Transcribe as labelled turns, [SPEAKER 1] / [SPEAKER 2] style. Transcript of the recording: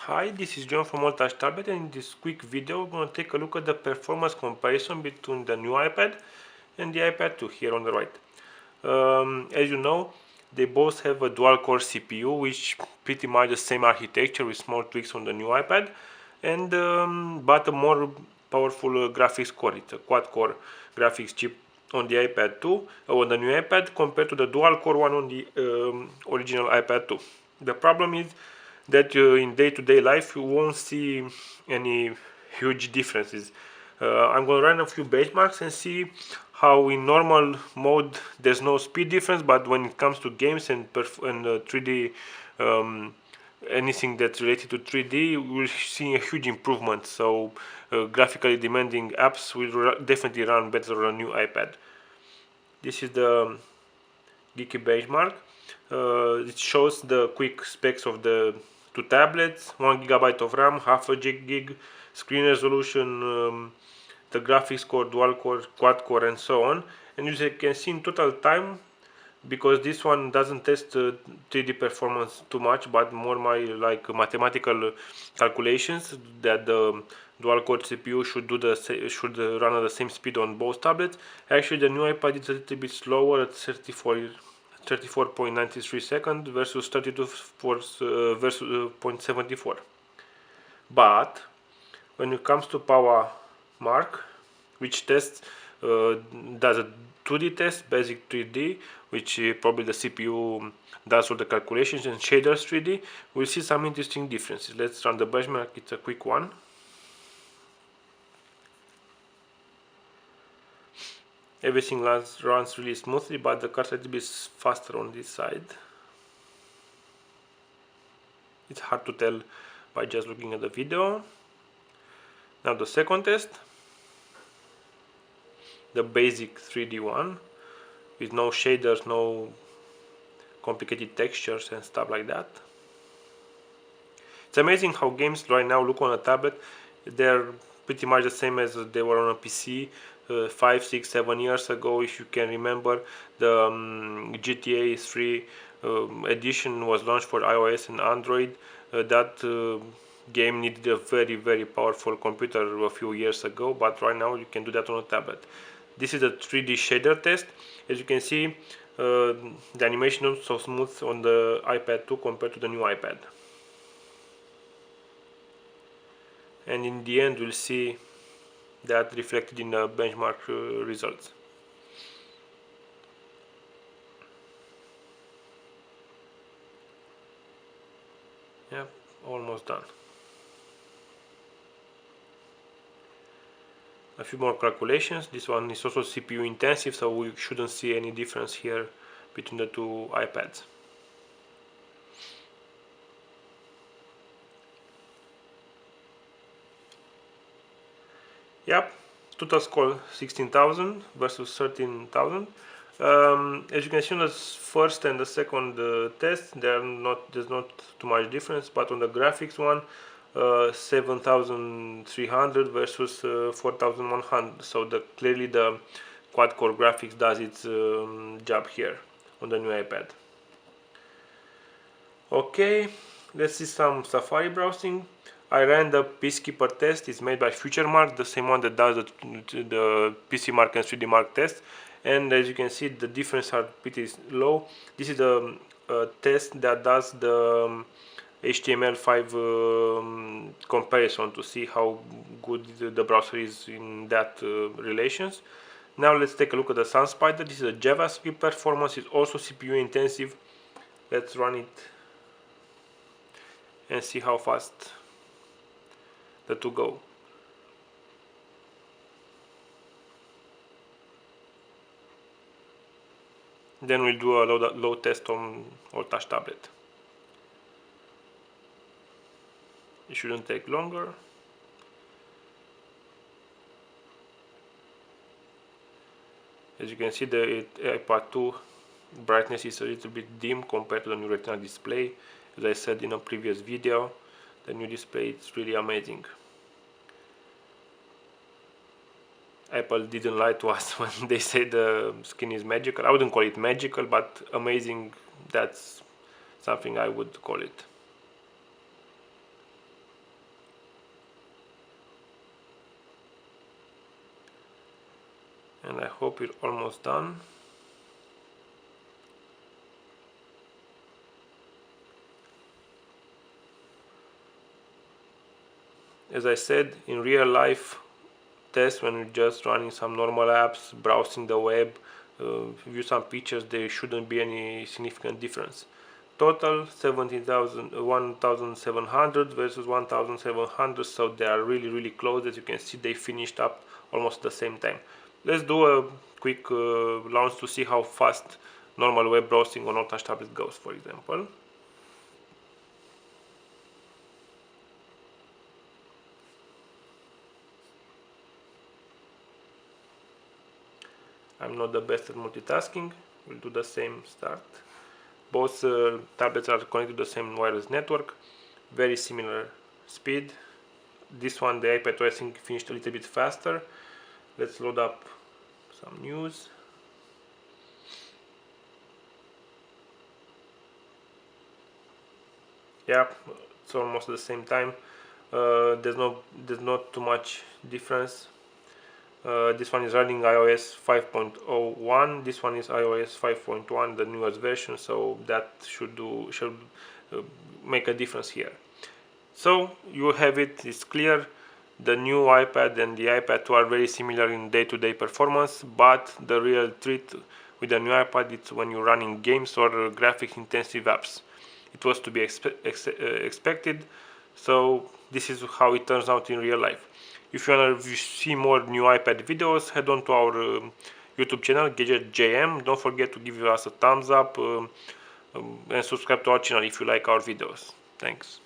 [SPEAKER 1] Hi, this is John from All Touch Tablet, and in this quick video we're going to take a look at the performance comparison between the new iPad and the iPad 2 here on the right. As you know, they both have a dual-core CPU, which pretty much the same architecture with small tweaks on the new iPad, and but a more powerful graphics core. It's a quad-core graphics chip on the iPad 2, on the new iPad, compared to the dual-core one on the original iPad 2. The problem is that in day-to-day life you won't see any huge differences. I'm going to run a few benchmarks and see how in normal mode there's no speed difference, but when it comes to games and 3D, anything that's related to 3D, we'll see a huge improvement. So graphically demanding apps will definitely run better on a new iPad. This is the Geeky benchmark. It shows the quick specs of the two tablets: 1 GB of RAM, half a gig, screen resolution, the graphics core, dual core, quad core, and so on. And you can see in total time, because this one doesn't test 3D performance too much, but more like mathematical calculations that the dual core CPU should run at the same speed on both tablets. Actually, the new iPad is a little bit slower at 34.93 seconds versus 0.74. But when it comes to PowerMark, which tests does a 2D test, basic 3D, which probably the CPU does all the calculations, and shaders 3D, we'll see some interesting differences. Let's run the benchmark. It's a quick one. Everything runs really smoothly, but the car's a little bit faster on this side. It's hard to tell by just looking at the video. Now the second test, the basic 3D one, with no shaders, no complicated textures and stuff like that. It's amazing how games right now look on a tablet. They're pretty much the same as they were on a PC 5, 6, 7 years ago. If you can remember, the GTA 3 edition was launched for iOS and Android. That game needed a very powerful computer a few years ago, but right now you can do that on a tablet. This is a 3D shader test. As you can see, the animation is so smooth on the iPad 2 compared to the new iPad. And in the end we'll see that reflected in the benchmark results. Yeah, almost done. A few more calculations. This one is also CPU intensive, so we shouldn't see any difference here between the two iPads. Yep, total score 16,000 versus 13,000. As you can see on the first and the second test, there's not too much difference, but on the graphics one, 7,300 versus 4,100. So clearly the quad-core graphics does its job here on the new iPad. Okay, let's see some Safari browsing. I ran the Peacekeeper test. It's made by PowerMark, the same one that does the PC Mark and 3D Mark test. And as you can see, the difference are pretty low. This is the test that does the HTML5 comparison to see how good the browser is in that relations. Now let's take a look at the SunSpider. This is a JavaScript performance. It's also CPU intensive. Let's run it and see how fast the two go. Then we'll do a load test on All Touch tablet. It shouldn't take longer. As you can see, the iPad 2 brightness is a little bit dim compared to the new Retina display. As I said in a previous video, the new display is really amazing. Apple didn't lie to us when they say the skin is magical. I wouldn't call it magical, but amazing, that's something I would call it. and I hope we're almost done. As I said, in real life test, when you're just running some normal apps, browsing the web, view some pictures, there shouldn't be any significant difference. Total 1700 versus 1700, so they are really close. As you can see, they finished up almost at the same time. Let's do a quick launch to see how fast normal web browsing on all-touch tablet goes, for example. I'm not the best at multitasking. We'll do the same start. Both tablets are connected to the same wireless network. Very similar speed. This one, the iPad 2, I think finished a little bit faster. Let's load up some news. Yeah, it's almost at the same time. There's not too much difference. This one is running iOS 5.01. This one is iOS 5.1, the newest version. So that should make a difference here. So you have it. It's clear. The new iPad and the iPad 2 are very similar in day-to-day performance, but the real treat with the new iPad is when you're running games or graphic-intensive apps. It was to be expected. So this is how it turns out in real life. If you want to see more new iPad videos, head on to our YouTube channel, GadgetJM. Don't forget to give us a thumbs up and subscribe to our channel if you like our videos. Thanks.